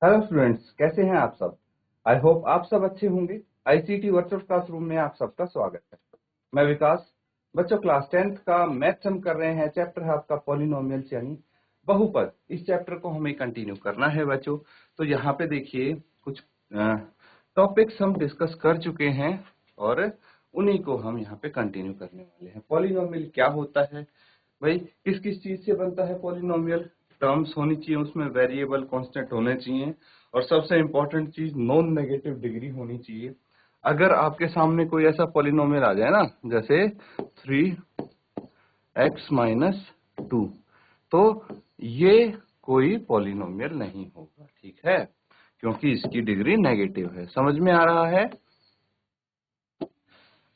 Hello students, कैसे हैं आप सब। आई होप आप सब अच्छे होंगे। आईसीटी वर्चुअल क्लासरूम में आप सबका स्वागत है। मैं विकास। बच्चों, क्लास 10th का मैथ्स हम कर रहे हैं। चैप्टर है आपका पॉलिनोमियल्स यानी बहुपद। इस चैप्टर को हमें कंटिन्यू करना है बच्चों। तो यहाँ पे देखिए कुछ टॉपिक्स हम डिस्कस कर चुके हैं और उन्हीं को हम यहाँ पे कंटिन्यू करने वाले हैं। पॉलिनोमियल क्या होता है भाई, किस किस चीज से बनता है पॉलिनोमियल। टर्म्स होनी चाहिए उसमें, वेरिएबल कांस्टेंट होने चाहिए, और सबसे इंपॉर्टेंट चीज नॉन नेगेटिव डिग्री होनी चाहिए। अगर आपके सामने कोई ऐसा पॉलिनोमियल आ जाए ना, जैसे 3x-2, तो ये कोई पॉलिनोमियल नहीं होगा, ठीक है, क्योंकि इसकी डिग्री नेगेटिव है। समझ में आ रहा है।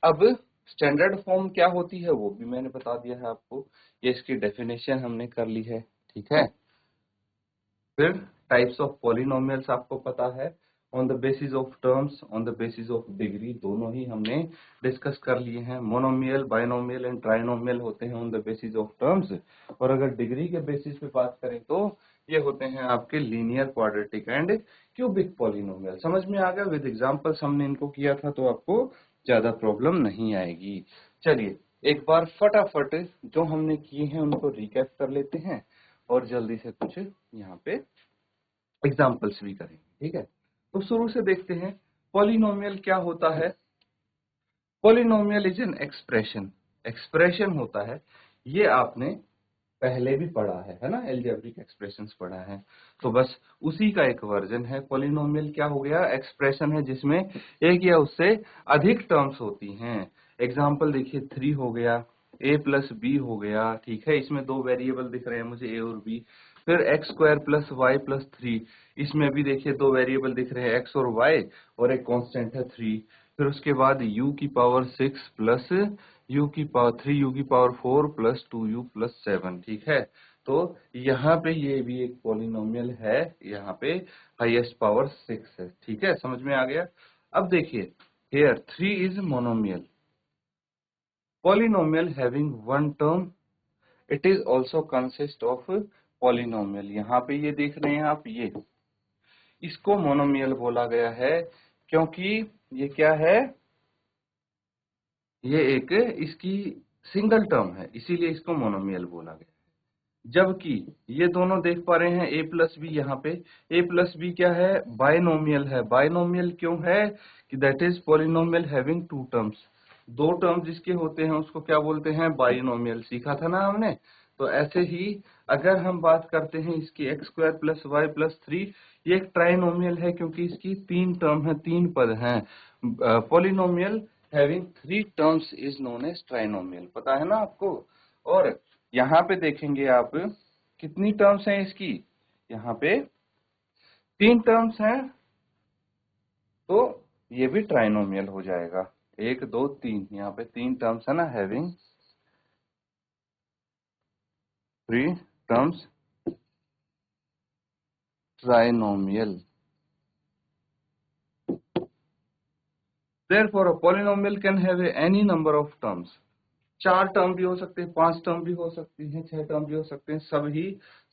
अब स्टैंडर्ड फॉर्म क्या होती है वो भी मैंने बता दिया है आपको। ये इसकी डेफिनेशन हमने कर ली है, ठीक है। फिर टाइप्स ऑफ पॉलिनोमियल्स आपको पता है। On the basis of terms, on the basis of degree, दोनों ही हमने डिस्कस कर लिए हैं। मोनोमियल, बाइनोमियल एंड ट्राइनोमियल होते हैं on the basis of terms, और अगर डिग्री के बेसिस पे बात करें तो ये होते हैं आपके linear, quadratic and cubic polynomial. समझ में आ गया। विद एग्जांपल्स हमने इनको किया था, तो आपको ज्यादा प्रॉब्लम नहीं आएगी। चलिए एक बार फटाफट जो हमने किए हैं उनको रिकैप कर लेते हैं और जल्दी से कुछ यहाँ पे एग्जाम्पल्स भी करेंगे, ठीक है। तो शुरू से देखते हैं पॉलिनोमियल क्या होता है। Polynomial is an expression, expression होता है। ये आपने पहले भी पढ़ा है ना, एल्जेब्रिक एक्सप्रेशंस पढ़ा है, तो बस उसी का एक वर्जन है। पॉलिनोमियल क्या हो गया, एक्सप्रेशन है जिसमें एक या उससे अधिक टर्म्स होती हैं। एग्जाम्पल देखिए, 3 हो गया, a प्लस बी हो गया, ठीक है। इसमें दो वेरिएबल दिख रहे हैं मुझे, a और b। फिर x square plus y plus 3, इसमें भी देखिए दो वेरिएबल दिख रहे हैं, x और y, और एक कांस्टेंट है 3। फिर उसके बाद u की पावर 6 प्लस u की पावर 3, u की पावर 4 प्लस 2u प्लस 7, ठीक है। तो यहाँ पे ये भी एक पॉलिनोमियल है, यहाँ पे हाईएस्ट पावर 6 है, ठीक है। समझ में आ गया। अब देखिए here 3 is monomial, polynomial having one term, it is also consist of polynomial। यहाँ पे ये देख रहे हैं आप, ये इसको मोनोमियल बोला गया है क्योंकि ये क्या है, ये एक इसकी सिंगल टर्म है, इसीलिए इसको मोनोमियल बोला गया। जबकि ये दोनों देख पा रहे हैं a प्लस बी, यहाँ पे a प्लस बी क्या है, बाइनोमियल है। बाइनोमियल क्यों है कि that is polynomial having two terms. दो टर्म जिसके होते हैं उसको क्या बोलते हैं, बाइनोमियल। सीखा था ना हमने। तो ऐसे ही अगर हम बात करते हैं इसकी x square plus y plus 3, ये एक ट्राइनोमियल है क्योंकि इसकी 3 टर्म है, 3 पद हैं। Polynomial having 3 terms is known as trinomial, पता है ना आपको। और यहाँ पे देखेंगे आप कितनी टर्म्स हैं इसकी, यहाँ पे 3 टर्म्स हैं, तो ये भी ट्राइनोमियल हो जाएगा। 1 2 3, यहाँ पे 3 टर्म्स है ना, having 3 terms, trinomial. Therefore a polynomial can have any number of terms। 4 term भी हो सकते हैं, 5 टर्म भी हो सकती हैं, 6 टर्म भी हो सकते हैं,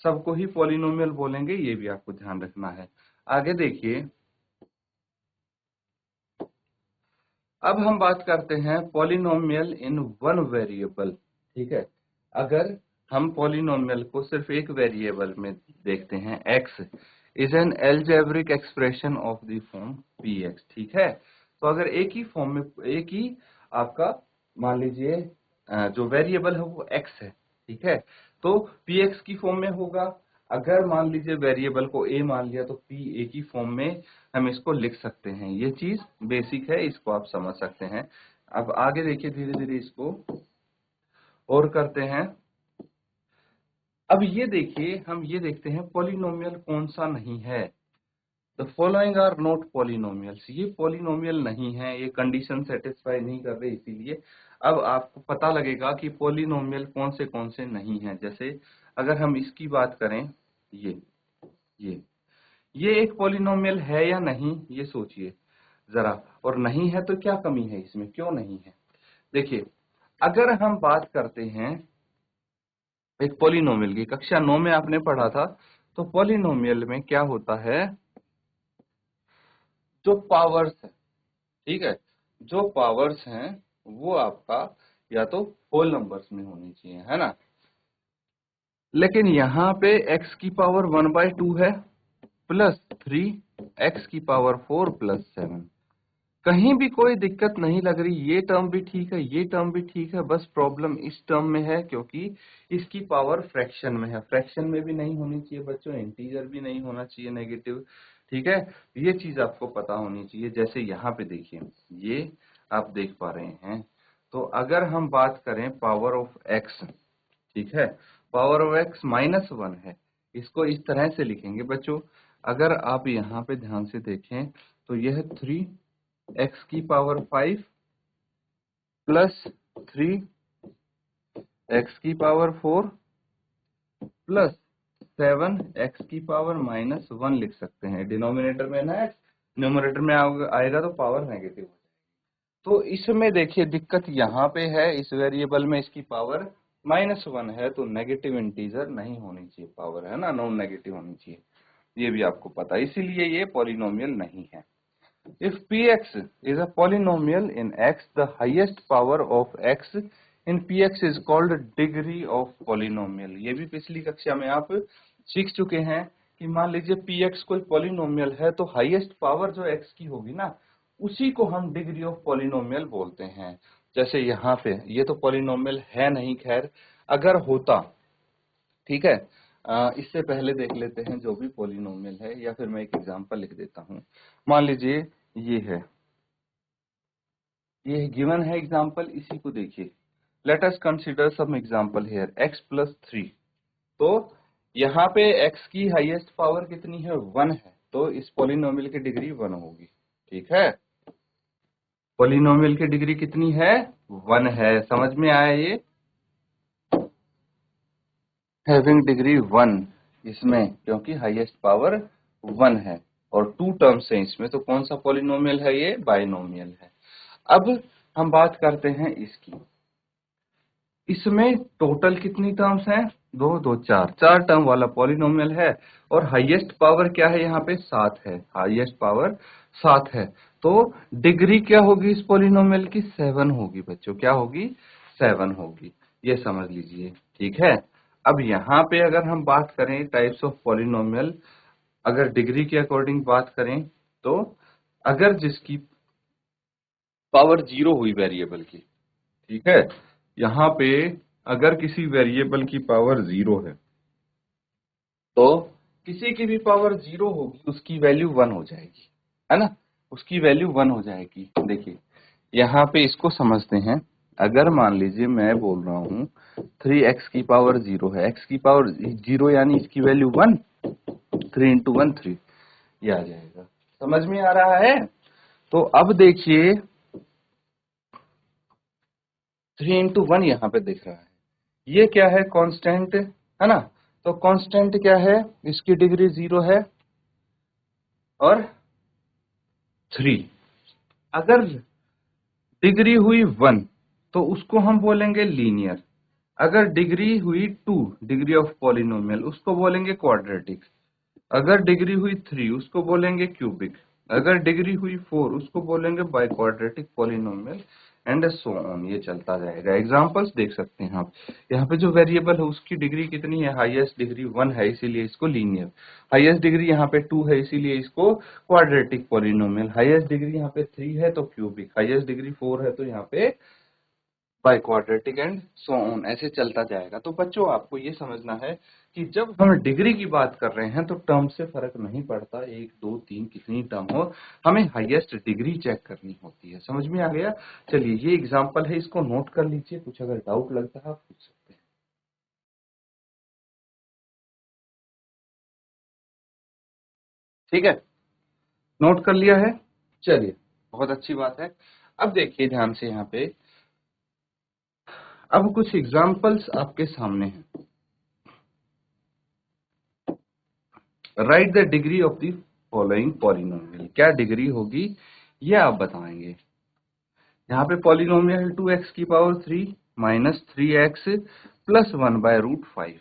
सबको ही पॉलिनोमियल बोलेंगे, ये भी आपको ध्यान रखना है। आगे देखिए, अब हम बात करते हैं पॉलिनोमियल इन वन वेरिएबल, ठीक है। अगर हम पॉलिनोमियल को सिर्फ एक वेरिएबल में देखते हैं, x is an algebraic expression of the form px, ठीक है। तो अगर एक ही फॉर्म में, एक ही आपका मान लीजिए जो वेरिएबल है वो x है, ठीक है, तो px की फॉर्म में होगा। अगर मान लीजिए वेरिएबल को a मान लिया, तो p a की फॉर्म में हम इसको लिख सकते हैं। ये चीज बेसिक है, इसको आप समझ सकते हैं। अब आगे देखिए, धीरे धीरे इसको और करते हैं। अब ये देखिए, हम ये देखते हैं पॉलिनोमियल कौन सा नहीं है। The following are not polynomials, ये पॉलिनोमियल नहीं है, ये कंडीशन सेटिस्फाई नहीं कर रहे, इसीलिए अब आपको पता लगेगा कि पॉलिनोमियल कौन से नहीं है। जैसे अगर हम इसकी बात करें, ये ये ये एक पॉलिनोमियल है या नहीं, ये सोचिए जरा। और नहीं है तो क्या कमी है इसमें, क्यों नहीं है। देखिए, अगर हम बात करते हैं एक पॉलिनोमियल की, कक्षा 9 में आपने पढ़ा था, तो पॉलिनोमियल में क्या होता है, जो पावर्स है, ठीक है, जो पावर्स हैं वो आपका या तो होल नंबर्स में होनी चाहिए, है ना। लेकिन यहाँ पे x की पावर 1/2 है प्लस 3 x की पावर 4 प्लस 7, कहीं भी कोई दिक्कत नहीं लग रही, ये टर्म भी ठीक है, ये टर्म भी ठीक है, बस प्रॉब्लम इस टर्म में है क्योंकि इसकी पावर फ्रैक्शन में है। फ्रैक्शन में भी नहीं होनी चाहिए बच्चों, इंटीजर भी नहीं होना चाहिए नेगेटिव, ठीक है। ये चीज आपको पता होनी चाहिए। जैसे यहाँ पे देखिए, ये आप देख पा रहे हैं, तो अगर हम बात करें पावर ऑफ x, ठीक है, पावर ऑफ x -1 है, इसको इस तरह से लिखेंगे बच्चों। अगर आप यहाँ पे ध्यान से देखें तो यह 3x की पावर 5 प्लस 3x की पावर 4 प्लस 7x की पावर -1 लिख सकते हैं। डिनोमिनेटर में ना x, न्यूमरेटर में आएगा तो पावर नेगेटिव हो जाएगी। तो इसमें देखिए दिक्कत यहाँ पे है, इस वेरिएबल में इसकी पावर -1 है, तो नेगेटिव इंटीजर नहीं होनी चाहिए पावर, है ना, नॉन नेगेटिव होनी चाहिए, ये भी आपको पता है, इसीलिए ये पॉलिनोमियल नहीं है। If Px is a polynomial in x, the highest power of x in Px is called degree of polynomial। ये भी पिछली कक्षा में आप सीख चुके हैं कि मान लीजिए Px कोई पॉलिनोमियल है तो हाईएस्ट पावर जो x की होगी ना, उसी को हम डिग्री ऑफ पॉलिनोमियल बोलते हैं। जैसे यहाँ पे ये तो पॉलिनोमियल है नहीं, खैर अगर होता, ठीक है, इससे पहले देख लेते हैं जो भी पॉलिनोमियल है, या फिर मैं एक एग्जांपल लिख देता हूँ। मान लीजिए ये है, ये गिवन है एग्जांपल, इसी को देखिए। Let us consider some example here, x plus 3। तो यहाँ पे x की हाईएस्ट पावर कितनी है, 1 है, तो इस पॉलिनोमियल की डिग्री 1 होगी, ठीक है। पॉलिनोमियल की डिग्री कितनी है, 1 है, समझ में आया ये, हैविंग डिग्री 1 इसमें, क्योंकि हाईएस्ट पावर 1 है और 2 टर्म्स हैं इसमें, तो कौन सा पॉलिनोमियल है, ये बाइनोमियल है। अब हम बात करते हैं इसकी, इसमें टोटल कितनी टर्म्स हैं, 2 2 4 टर्म वाला पॉलिनोमियल है, और हाईएस्ट पावर क्या है, यहाँ पे 7 है, हाईएस्ट पावर 7 है, तो डिग्री क्या होगी इस पॉलिनोमियल की, 7 होगी बच्चों, क्या होगी, 7 होगी, ये समझ लीजिए, ठीक है। अब यहाँ पे अगर हम बात करें टाइप्स ऑफ पॉलिनोमियल, अगर डिग्री के अकॉर्डिंग बात करें तो अगर जिसकी पावर 0 हुई वेरिएबल की, ठीक है, यहाँ पे अगर किसी वेरिएबल की पावर 0 है तो किसी की भी पावर 0 होगी, उसकी वैल्यू 1 हो जाएगी, है ना, उसकी वैल्यू 1 हो जाएगी। देखिए यहाँ पे इसको समझते हैं, अगर मान लीजिए मैं बोल रहा हूँ 3x की पावर 0 है, x की पावर 0 यानी इसकी वैल्यू 1, 3 × 1 3, ये आ जाएगा, समझ में आ रहा है। तो अब देखिए 3 × 1 यहाँ पे दिख रहा है, ये क्या है, कांस्टेंट, है ना, तो कांस्टेंट क्या है, इसकी डिग्री 0 है और 3। अगर डिग्री हुई 1 तो उसको हम बोलेंगे लीनियर, अगर डिग्री हुई 2 डिग्री ऑफ पॉलिनोमियल उसको बोलेंगे क्वाड्रेटिक, अगर डिग्री हुई 3 उसको बोलेंगे क्यूबिक, अगर डिग्री हुई 4 उसको बोलेंगे by quadratic polynomial, and so on, ये चलता जाएगा। एग्जांपल्स देख सकते हैं आप, यहाँ पे जो वेरिएबल है उसकी डिग्री कितनी है, हाईएस्ट डिग्री 1 है इसीलिए इसको लीनियर, हाईएस्ट डिग्री यहाँ पे 2 है इसीलिए इसको क्वाड्रेटिक पॉलिनोमियल, हाईएस्ट डिग्री यहाँ पे 3 है तो क्यूबिक, हाईएस्ट डिग्री 4 है तो यहाँ पे by quadratic, and so on, ऐसे चलता जाएगा। तो बच्चों आपको ये समझना है कि जब हम डिग्री की बात कर रहे हैं तो टर्म से फर्क नहीं पड़ता, 1 2 3 कितनी टर्म हो, हमें हाईएस्ट डिग्री चेक करनी होती है, समझ में आ गया। चलिए ये एग्जांपल है, इसको नोट कर लीजिए, कुछ अगर डाउट लगता है आप पूछ सकते हैं, ठीक है, नोट कर लिया है, चलिए बहुत अच्छी बात है। अब देखिए ध्यान से यहाँ पे, अब कुछ एग्जाम्पल्स आपके सामने हैं। Right the degree of the following polynomial, क्या डिग्री होगी ये आप बताएंगे। यहाँ पे पॉलिनोमियल है 2x की पावर 3 माइनस 3x प्लस 1/√5,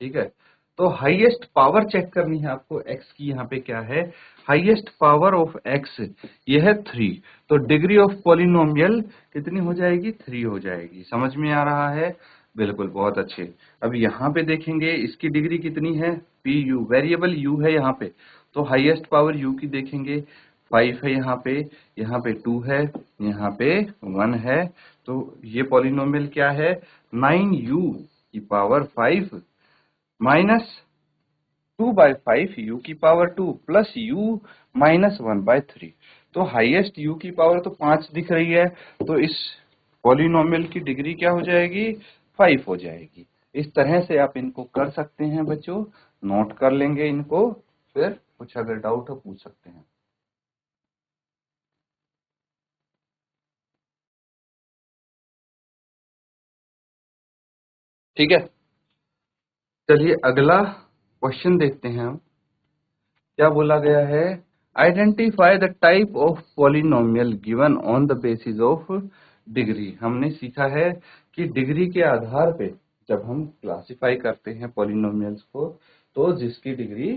ठीक है। तो हाईएस्ट पावर चेक करनी है आपको x की, यहाँ पे क्या है, हाईएस्ट पावर ऑफ x, यह है 3, तो डिग्री ऑफ पॉलिनोमियल कितनी हो जाएगी, 3 हो जाएगी। समझ में आ रहा है, बिल्कुल, बहुत अच्छे। अब यहाँ पे देखेंगे इसकी डिग्री कितनी है, pu, वेरिएबल u है यहाँ पे, तो हाईएस्ट पावर u की देखेंगे, 5 है यहाँ पे 2 है, यहाँ पे 1 है, तो ये पॉलिनोमियल क्या है, 9u की पावर 5 माइनस 2/5 u की पावर 2 प्लस u माइनस 1/3। तो हाईएस्ट u की पावर तो 5 दिख रही है, तो इस पॉलिनोमियल की डिग्री क्या हो जाएगी, 5 हो जाएगी। इस तरह से आप इनको कर सकते हैं बच्चों, नोट कर लेंगे इनको, फिर कुछ अगर डाउट हो पूछ सकते हैं। ठीक है, चलिए अगला क्वेश्चन देखते हैं हम। क्या बोला गया है, identify the type of polynomial given on the basis of degree. हमने सीखा है कि डिग्री के आधार पे जब हम क्लासिफाई करते हैं पॉलिनोमियल्स को, तो जिसकी डिग्री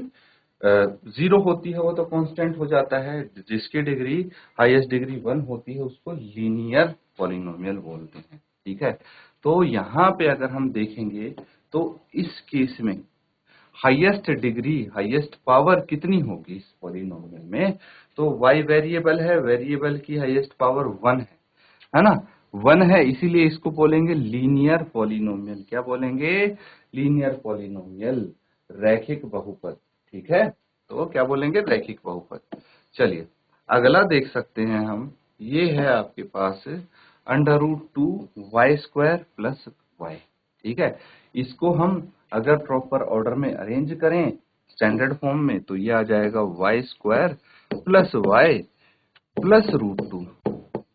0 होती है वो तो कांस्टेंट हो जाता है, जिसकी डिग्री हाईएस्ट डिग्री 1 होती है उसको लीनियर पॉलिनोमियल बोलते हैं। ठीक है, तो यहाँ पे अगर हम देखेंगे तो इस केस में हाईएस्ट डिग्री, हाईएस्ट पावर कितनी होगी इस पॉलिनोमियल में, तो y वेरिएबल है, वेरिएबल की हाईएस्ट पावर 1 है ना, 1 है, इसीलिए इसको बोलेंगे लीनियर पॉलिनोमियल। क्या बोलेंगे, लीनियर पॉलिनोमियल, रैखिक बहुपद। ठीक है, तो क्या बोलेंगे, रैखिक बहुपद। चलिए अगला देख सकते हैं हम, ये है आपके पास √2y² प्लस y। ठीक है, इसको हम अगर प्रॉपर ऑर्डर में अरेंज करें स्टैंडर्ड फॉर्म में, तो ये आ जाएगा y² प्लस y प्लस √2,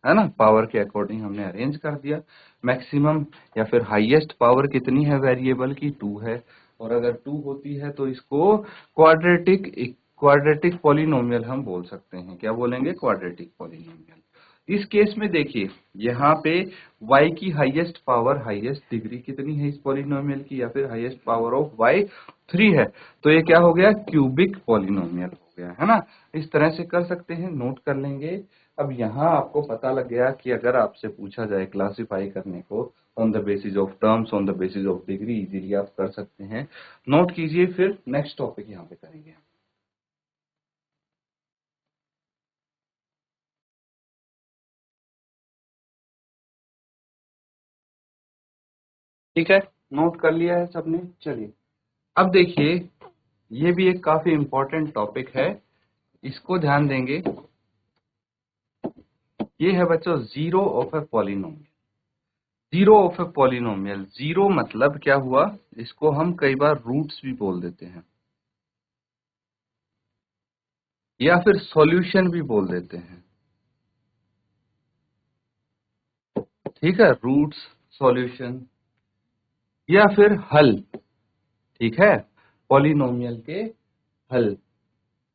है ना, पावर के अकॉर्डिंग हमने अरेंज कर दिया। मैक्सिमम या फिर हाईएस्ट पावर कितनी है वेरिएबल की, 2 है, और अगर 2 होती है तो इसको क्वाड्रेटिक पॉलिनोमियल हम बोल सकते हैं। क्या बोलेंगे, क्वाड्रेटिक पॉलिनोमियल। इस केस में देखिए यहाँ पे y की हाईएस्ट पावर, हाईएस्ट डिग्री कितनी है इस पॉलिनोमियल की, या फिर हाईएस्ट पावर ऑफ y 3 है, तो ये क्या हो गया, क्यूबिक पॉलिनोमियल हो गया, है ना। इस तरह से कर सकते हैं, नोट कर लेंगे। अब यहाँ आपको पता लग गया कि अगर आपसे पूछा जाए क्लासिफाई करने को on the basis of terms, on the basis of degree, easily आप कर सकते हैं। नोट कीजिए, फिर नेक्स्ट टॉपिक यहाँ पे करेंगे। ठीक है, नोट कर लिया है सबने। चलिए अब देखिए, ये भी एक काफी इंपॉर्टेंट टॉपिक है, इसको ध्यान देंगे। ये है बच्चों zero of a polynomial. Zero of a polynomial, zero मतलब क्या हुआ, इसको हम कई बार रूट्स भी बोल देते हैं, या फिर सॉल्यूशन भी बोल देते हैं। ठीक है, रूट्स, सॉल्यूशन, या फिर हल। ठीक है, पॉलिनोमियल के हल,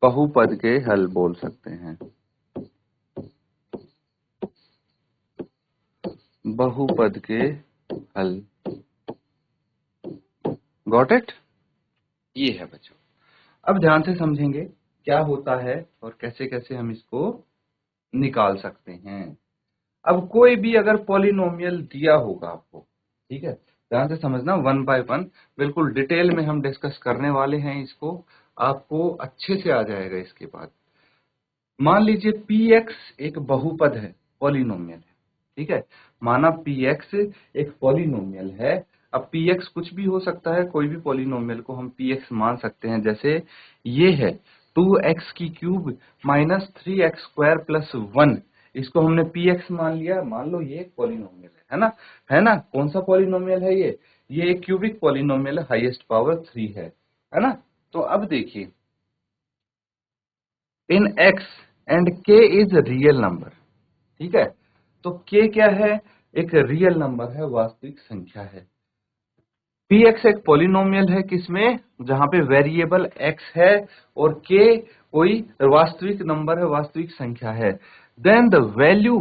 बहुपद के हल बोल सकते हैं, बहुपद के हल। गॉट इट, ये है बच्चों। अब ध्यान से समझेंगे क्या होता है और कैसे कैसे हम इसको निकाल सकते हैं। अब कोई भी अगर पॉलिनोमियल दिया होगा आपको, ठीक है, ध्यान से समझना, 1 बाय 1 बिल्कुल डिटेल में हम डिस्कस करने वाले हैं इसको, आपको अच्छे से आ जाएगा इसके बाद। मान लीजिए px एक बहुपद है, पॉलिनोमियल है। ठीक है, माना px एक पॉलिनोमियल है। अब px कुछ भी हो सकता है, कोई भी पॉलिनोमियल को हम px मान सकते हैं। जैसे ये है 2x की क्यूब माइनस 3x² प्लस 1, इसको हमने px मान लिया। मान लो ये एक पॉलिनोमियल है ना, है ना। कौन सा पॉलिनोमियल है ये एक क्यूबिक पॉलिनोमियल है, हाईएस्ट पावर 3 है ना। तो अब देखिए, इन x and k is real number. ठीक है, तो k क्या है, एक रियल नंबर है, वास्तविक संख्या है। px एक पॉलिनोमियल है, किसमें, जहां पे वेरिएबल x है, और k कोई वास्तविक नंबर है, वास्तविक संख्या है। Then the value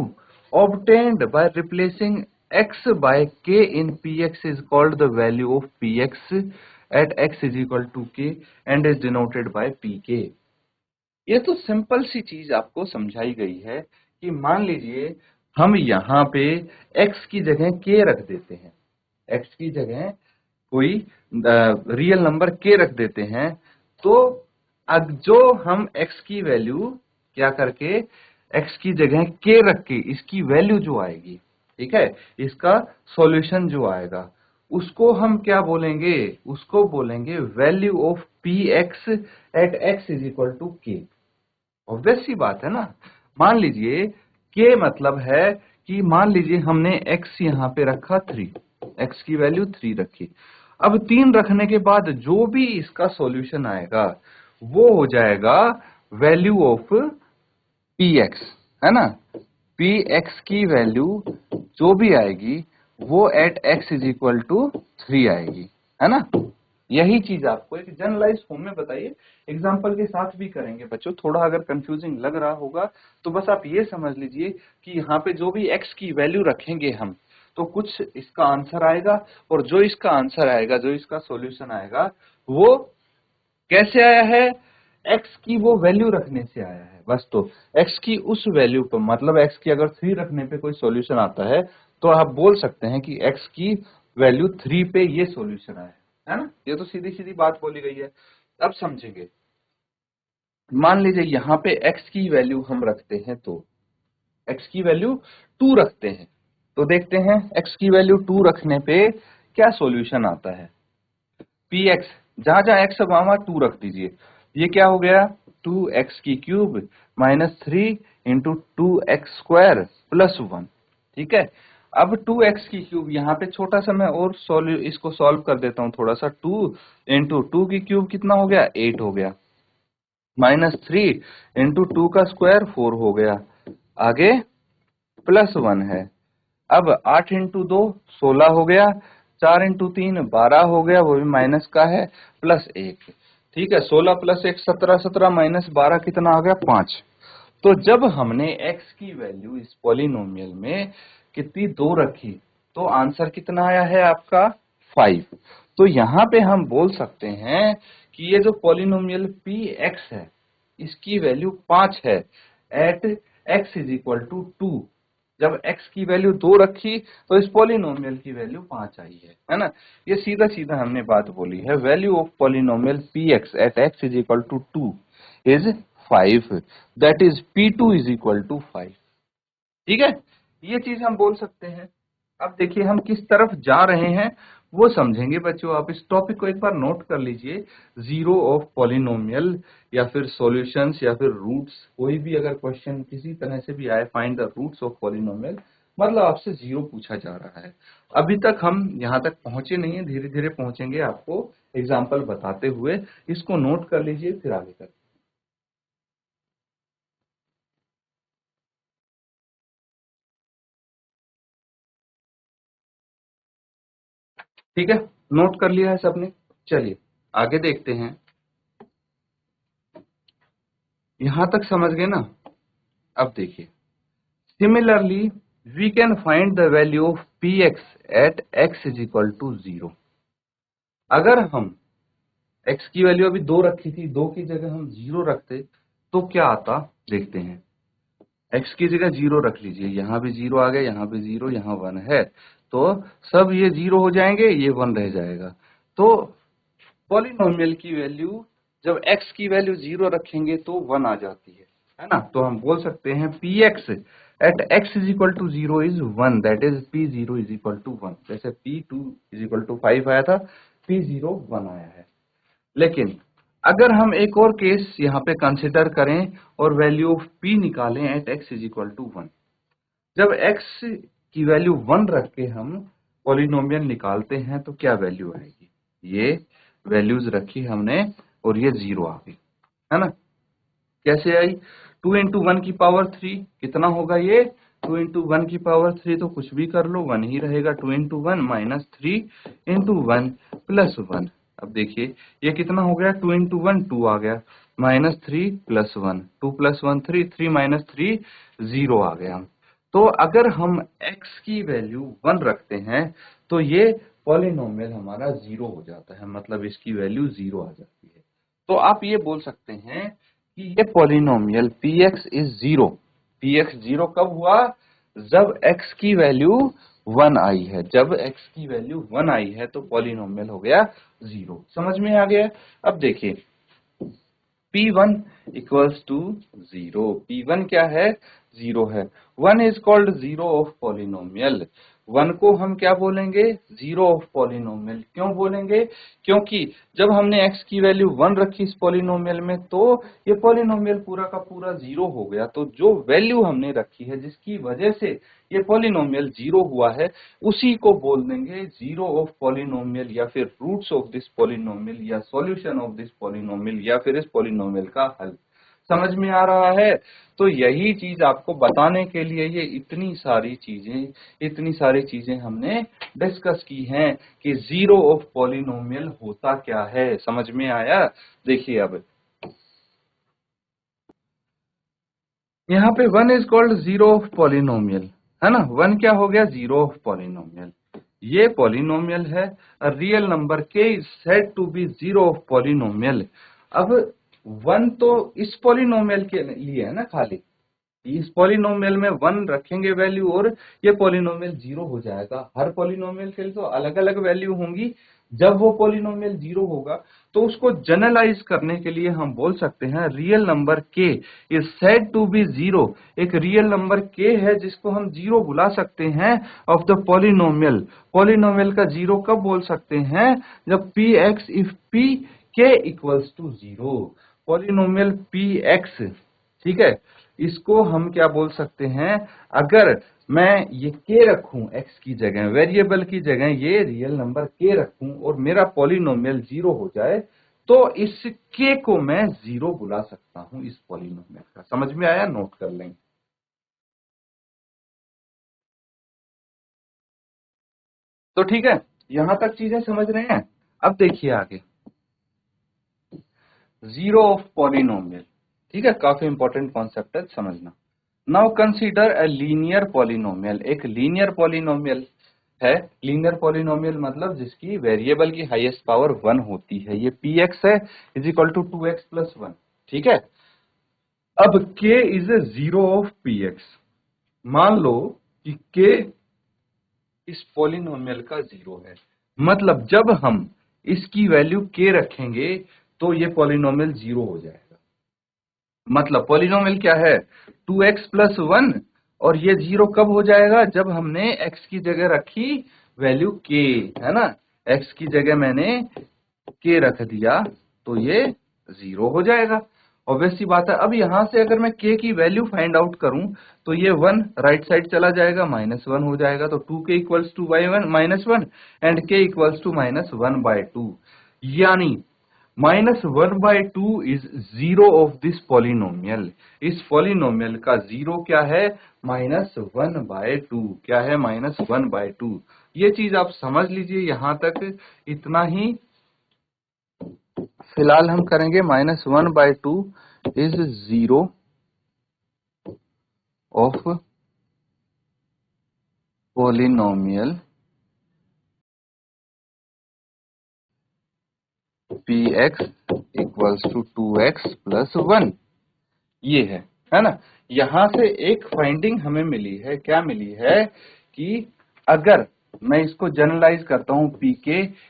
obtained by replacing x by k in px is called the value of px at x is equal to k and is denoted by pk। ये तो सिंपल सी चीज आपको समझाई गई है कि मान लीजिए हम यहाँ पे x की जगह k रख देते हैं, x की जगह कोई रियल नंबर k रख देते हैं, तो अब जो हम x की वैल्यू क्या करके x की जगह k रख के इसकी वैल्यू जो आएगी, ठीक है, इसका सॉल्यूशन जो आएगा उसको हम क्या बोलेंगे, उसको बोलेंगे value of px at x is equal to k। Obvious सी बात है ना। मान लीजिए k मतलब है कि मान लीजिए हमने x यहाँ पे रखा 3, x की वैल्यू 3 रखी। अब 3 रखने के बाद जो भी इसका सॉल्यूशन आएगा वो हो जाएगा वैल्यू ऑफ px, है ना। px की वैल्यू जो भी आएगी वो at x is equal to 3 आएगी, है ना। यही चीज आपको एक जनरलाइज फॉर्म में बताइए, एग्जांपल के साथ भी करेंगे बच्चों। थोड़ा अगर कंफ्यूजिंग लग रहा होगा तो बस आप ये समझ लीजिए कि यहाँ पे जो भी x की वैल्यू रखेंगे हम, तो कुछ इसका आंसर आएगा, और जो इसका आंसर आएगा, जो इसका सॉल्यूशन आएगा, वो कैसे आया है, x की वो वैल्यू रखने से आया है बस। तो x की उस वैल्यू पर, मतलब x की अगर 3 रखने पे कोई सॉल्यूशन आता है तो आप बोल सकते हैं कि x की वैल्यू 3 पे ये सॉल्यूशन आया है ना। ये तो सीधी सीधी बात बोली गई है। अब समझेंगे, मान लीजिए यहाँ पे x की वैल्यू हम रखते हैं, तो x की वैल्यू 2 रखते हैं, तो देखते हैं x की वैल्यू 2 रखने पे क्या सॉल्यूशन आता है। px जहां जहां x है वहां 2 रख दीजिए। ये क्या हो गया, 2x की cube minus 3 into 2x square plus 1, ठीक है। अब 2x की क्यूब यहाँ पे छोटा सा मैं और इसको सॉल्व कर देता हूँ थोड़ा सा। 2 इंटू 2 की क्यूब कितना हो गया, 8 हो गया, माइनस 3 इंटू 2 का स्क्वायर 4 हो गया, आगे प्लस 1 है। अब 8 इंटू 2 16 हो गया, 4 इंटू 3 12 हो गया, वो भी माइनस का है, प्लस 1, ठीक है। 16 प्लस 1 17, 17 माइनस 12 कितना आ गया, 5। तो जब हमने x की वैल्यू इस पॉलिनोमियल में कितनी 2 रखी, तो आंसर कितना आया है आपका 5। तो यहाँ पे हम बोल सकते हैं कि ये जो पॉलिनोमियल px है इसकी वैल्यू 5 है at x is equal to 2। जब x की वैल्यू 2 रखी तो इस पॉलिनोमियल की वैल्यू 5 आई है ना। ये सीधा सीधा हमने बात बोली है, value of polynomial px at x is equal to 2 is 5, that is p2 is equal to 5, ठीक है। ये चीज हम बोल सकते हैं। अब देखिए हम किस तरफ जा रहे हैं वो समझेंगे बच्चों। आप इस टॉपिक को एक बार नोट कर लीजिए, जीरो ऑफ पॉलिनोमियल या फिर सॉल्यूशंस या फिर रूट्स, कोई भी अगर क्वेश्चन किसी तरह से भी आए, find the roots of polynomial, मतलब आपसे जीरो पूछा जा रहा है। अभी तक हम यहाँ तक पहुंचे नहीं है, धीरे धीरे पहुंचेंगे आपको एग्जाम्पल बताते हुए। इसको नोट कर लीजिए फिर आगे करते। ठीक है, नोट कर लिया है सबने। चलिए आगे देखते हैं। यहां तक समझ गए ना। अब देखिए, similarly we can find the value of px at x is equal to 0। अगर हम x की वैल्यू अभी 2 रखी थी, 2 की जगह हम 0 रखते तो क्या आता, देखते हैं। x की जगह 0 रख लीजिए, यहाँ भी 0 आ गया, यहाँ भी 0, यहाँ 1 है, तो सब ये 0 हो जाएंगे, ये 1 रह जाएगा। तो पॉलिनोमियल की वैल्यू जब x की वैल्यू 0 रखेंगे तो 1 आ जाती है ना। तो हम बोल सकते हैं px at x is equal to 0 is 1, that is p0 is equal to 1। जैसे p2 इज इक्वल टू 5 आया था, p0 1 आया है। लेकिन अगर हम एक और केस यहाँ पे कंसिडर करें और वैल्यू ऑफ p निकालें at x is equal to 1, जब x की वैल्यू 1 रख के हम पॉलिनोमियल निकालते हैं तो क्या वैल्यू आएगी, ये वैल्यूज रखी हमने और ये 0 आ गई, है ना। कैसे आई, 2 इंटू 1 की पावर 3 कितना होगा, ये 2 इंटू 1 की पावर 3 तो कुछ भी कर लो 1 ही रहेगा। 2 इंटू 1 माइनस 3 इंटू 1 प्लस 1। अब देखिए ये कितना हो गया, 2 इंटू 1 2 आ गया, माइनस 3 प्लस 1, 2 प्लस 1 3, 3 माइनस 3 0 आ गया। तो अगर हम x की वैल्यू 1 रखते हैं तो ये पॉलिनोमियल हमारा 0 हो जाता है, मतलब इसकी वैल्यू 0 आ जाती है। तो आप ये बोल सकते हैं कि ये पॉलिनोमियल px इज 0। px 0 कब हुआ? जब x की वैल्यू 1 आई है। जब x की वैल्यू 1 आई है तो पॉलिनोमियल हो गया 0। समझ में आ गया? अब देखिए P1 इक्वल्स टू 0। P1 क्या है? 0 है। 1 इज कॉल्ड 0 ऑफ पॉलिनोमियल। 1 को हम क्या बोलेंगे? 0 ऑफ पॉलिनोमियल। क्यों बोलेंगे? क्योंकि जब हमने x की वैल्यू 1 रखी इस पॉलिनोमियल में तो ये पॉलिनोमियल पूरा का पूरा 0 हो गया। तो जो वैल्यू हमने रखी है जिसकी वजह से ये पॉलिनोमियल 0 हुआ है, उसी को बोल देंगे 0 ऑफ पॉलिनोमियल, या फिर रूट्स ऑफ दिस पॉलिनोमियल, या सॉल्यूशन ऑफ दिस पॉलिनोमियल, या फिर इस पॉलिनोमियल का हल। समझ में आ रहा है? तो यही चीज आपको बताने के लिए ये इतनी सारी चीजें हमने डिस्कस की हैं कि 0 ऑफ पॉलिनोमियल होता क्या है। समझ में आया? देखिए अब यहाँ पे 1 इज कॉल्ड 0 ऑफ पॉलिनोमियल, है ना। 1 क्या हो गया? 0 ऑफ पॉलिनोमियल। ये पॉलिनोमियल है। Real number k is said to be 0 of polynomial. अब 1 तो इस पॉलिनोमियल के लिए है ना, खाली इस पॉलिनोमियल में 1 रखेंगे वैल्यू और ये पॉलिनोमियल 0 हो जाएगा। हर पॉलिनोमियल के लिए तो अलग अलग वैल्यू होंगी। जब वो पॉलिनोमियल 0 होगा तो उसको जनरलाइज करने के लिए हम बोल सकते हैं real number k is said to be 0। एक रियल नंबर k है जिसको हम 0 बुला सकते हैं ऑफ द पॉलिनोमियल। पॉलिनोमियल का 0 कब बोल सकते हैं? जब px if p k equals to 0। Polynomial px, ठीक है, इसको हम क्या बोल सकते हैं? अगर मैं ये k रखूं x की जगह, वेरिएबल की जगह ये रियल नंबर k रखूं और मेरा पॉलिनोमियल 0 हो जाए तो इस k को मैं 0 बुला सकता हूं इस पॉलिनोमियल का। समझ में आया? नोट कर लेंगे। तो ठीक है, यहां तक चीजें समझ रहे हैं। अब देखिए आगे 0 ऑफ पॉलिनोमियल, ठीक है, काफी इंपॉर्टेंट कॉन्सेप्ट है, समझना। Now consider a linear polynomial. एक लीनियर पॉलिनोमियल है। लीनियर पॉलिनोमियल मतलब जिसकी वेरिएबल की हाईएस्ट पावर 1 होती है। ये px है is equal to 2x plus 1, ठीक है। अब k is a 0 of px। मान लो कि k इस पॉलिनोमियल का 0 है, मतलब जब हम इसकी वैल्यू k रखेंगे तो ये पॉलिनोमियल 0 हो जाएगा। मतलब पॉलिनोमियल क्या है? 2x प्लस 1, और ये 0 कब हो जाएगा? जब हमने x की जगह रखी वैल्यू k, है ना। x की जगह मैंने k रख दिया तो ये 0 हो जाएगा। ऑब्वियस सी बात है। अब यहां से अगर मैं k की वैल्यू फाइंड आउट करूं तो ये 1 राइट साइड चला जाएगा, -1 हो जाएगा। तो 2k equals to -1 and k equals to -1/2। यानी -1/2 इज 0 ऑफ दिस पॉलिनोमियल। इस पॉलिनोमियल का 0 क्या है? -1/2। क्या है? -1/2। ये चीज आप समझ लीजिए। यहां तक इतना ही फिलहाल हम करेंगे। -1/2 is 0 of polynomial px equals to 2x plus 1। ये है ना। यहां से एक फाइंडिंग हमें मिली है। क्या मिली है? कि अगर मैं इसको जनरलाइज करता हूं pk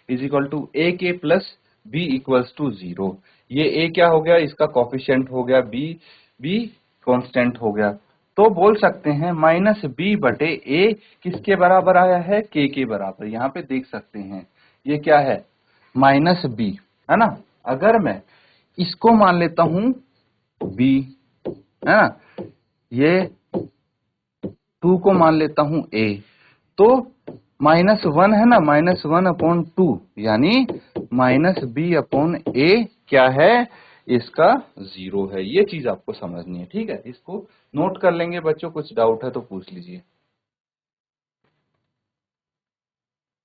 is equal to ak plus b equals to 0। ये a क्या हो गया? इसका कॉफिशिएंट हो गया। b कांस्टेंट हो गया। तो बोल सकते हैं -b/a किसके बराबर आया है? k के बराबर। यहाँ पे देख सकते हैं ये क्या है? -b, है ना। अगर मैं इसको मान लेता हूं b, है ना, ये 2 को मान लेता हूं a, तो -1 है ना, -1/2 यानी -b/a क्या है? इसका 0 है। ये चीज आपको समझनी है, ठीक है। इसको नोट कर लेंगे बच्चों। कुछ डाउट है तो पूछ लीजिए।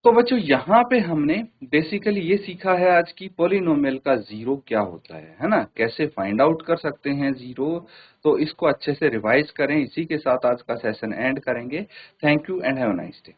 तो बच्चों यहाँ पे हमने बेसिकली ये सीखा है आज की पॉलिनोमियल का 0 क्या होता है ना, कैसे फाइंड आउट कर सकते हैं 0। तो इसको अच्छे से रिवाइज करें। इसी के साथ आज का सेशन एंड करेंगे। Thank you and have a nice day.